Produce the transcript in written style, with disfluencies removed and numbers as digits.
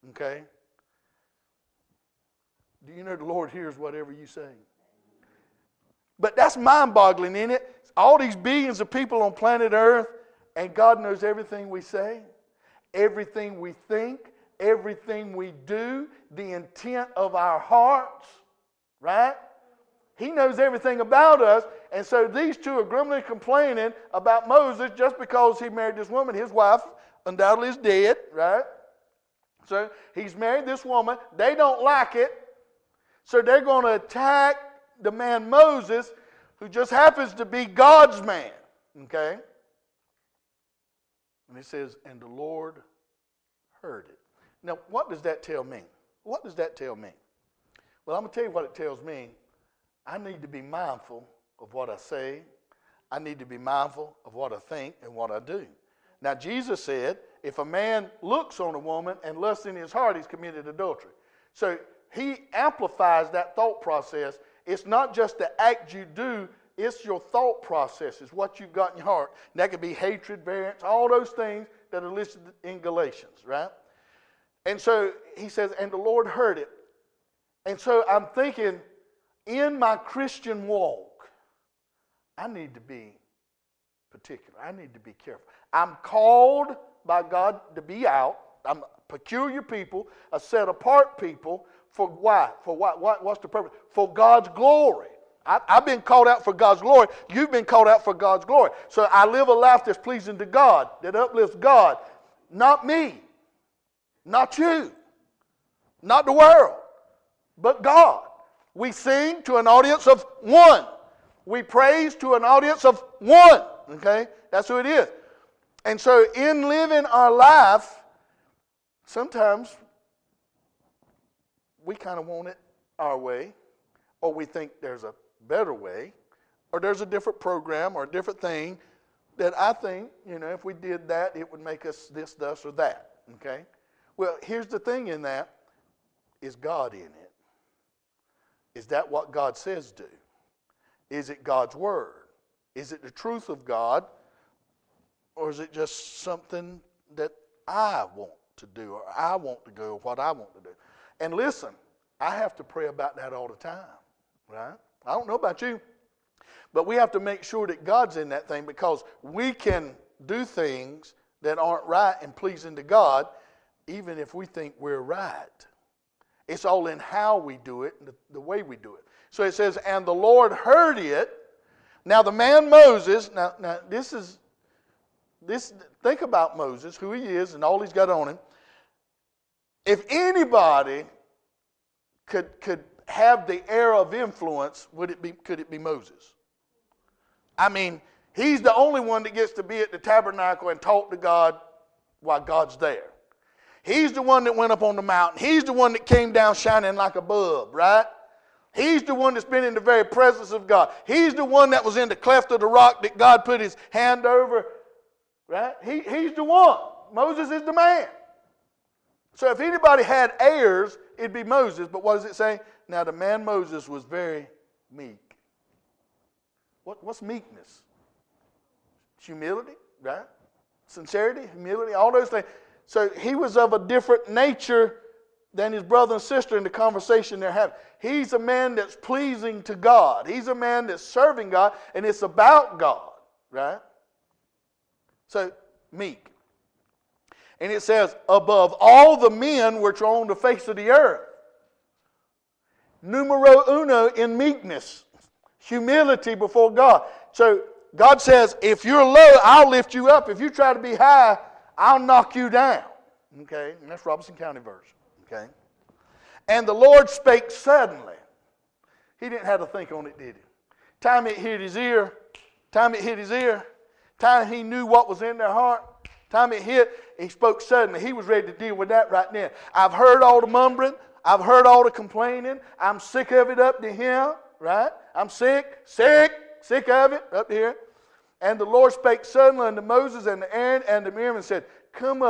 Okay? Do you know the Lord hears whatever you say? But that's mind-boggling, isn't it? All these billions of people on planet Earth, and God knows everything we say, everything we think, everything we do, the intent of our hearts, right? He knows everything about us, and so these two are grumbling, complaining about Moses just because he married this woman. His wife undoubtedly is dead, right? So he's married this woman. They don't like it, so they're going to attack the man Moses, who just happens to be God's man, okay? And he says, and the Lord heard it. Now, what does that tell me? What does that tell me? Well, I'm going to tell you what it tells me. I need to be mindful of what I say. I need to be mindful of what I think and what I do. Now, Jesus said, if a man looks on a woman and lusts in his heart, he's committed adultery. So he amplifies that thought process. It's not just the act you do, it's your thought process. It's what you've got in your heart. And that could be hatred, variance, all those things that are listed in Galatians, right? And so he says, and the Lord heard it. And so I'm thinking, in my Christian walk, I need to be particular. I need to be careful. I'm called by God to be out. I'm a peculiar people, a set-apart people. For why? For what? What's the purpose? For God's glory. I've been called out for God's glory. You've been called out for God's glory. So I live a life that's pleasing to God, that uplifts God. Not me. Not you. Not the world. But God. We sing to an audience of one. We praise to an audience of one. Okay? That's who it is. And so in living our life, sometimes we kind of want it our way, or we think there's a better way, or there's a different program or a different thing that I think, if we did that, it would make us this, thus, or that. Okay? Well, here's the thing in that. Is God in it? Is that what God says do? Is it God's word? Is it the truth of God? Or is it just something that I want to do, or I want to go, or what I want to do? And listen, I have to pray about that all the time, right? I don't know about you, but we have to make sure that God's in that thing, because we can do things that aren't right and pleasing to God, even if we think we're right. It's all in how we do it, the way we do it. So it says, and the Lord heard it. Now the man Moses, now think about Moses, who he is and all he's got on him. If anybody could have the air of influence, could it be Moses? I mean, he's the only one that gets to be at the tabernacle and talk to God while God's there. He's the one that went up on the mountain. He's the one that came down shining like a bulb, right? He's the one that's been in the very presence of God. He's the one that was in the cleft of the rock that God put his hand over, right? He's the one. Moses is the man. So if anybody had heirs, it'd be Moses. But what does it say? Now the man Moses was very meek. What's meekness? Humility, right? Sincerity, humility, all those things. So he was of a different nature than his brother and sister in the conversation they're having. He's a man that's pleasing to God. He's a man that's serving God, and it's about God, right? So, meek. And it says, above all the men which are on the face of the earth. Numero uno in meekness. Humility before God. So, God says, if you're low, I'll lift you up. If you try to be high, I'll knock you down. Okay? And that's Robeson County version. Okay? And the Lord spake suddenly. He didn't have to think on it, did he? Time it hit his ear. Time he knew what was in their heart. Time it hit, he spoke suddenly. He was ready to deal with that right then. I've heard all the mumbling. I've heard all the complaining. I'm sick of it up to here. Right? I'm sick of it up here. And the Lord spake suddenly unto Moses and to Aaron and to Miriam and said, come up.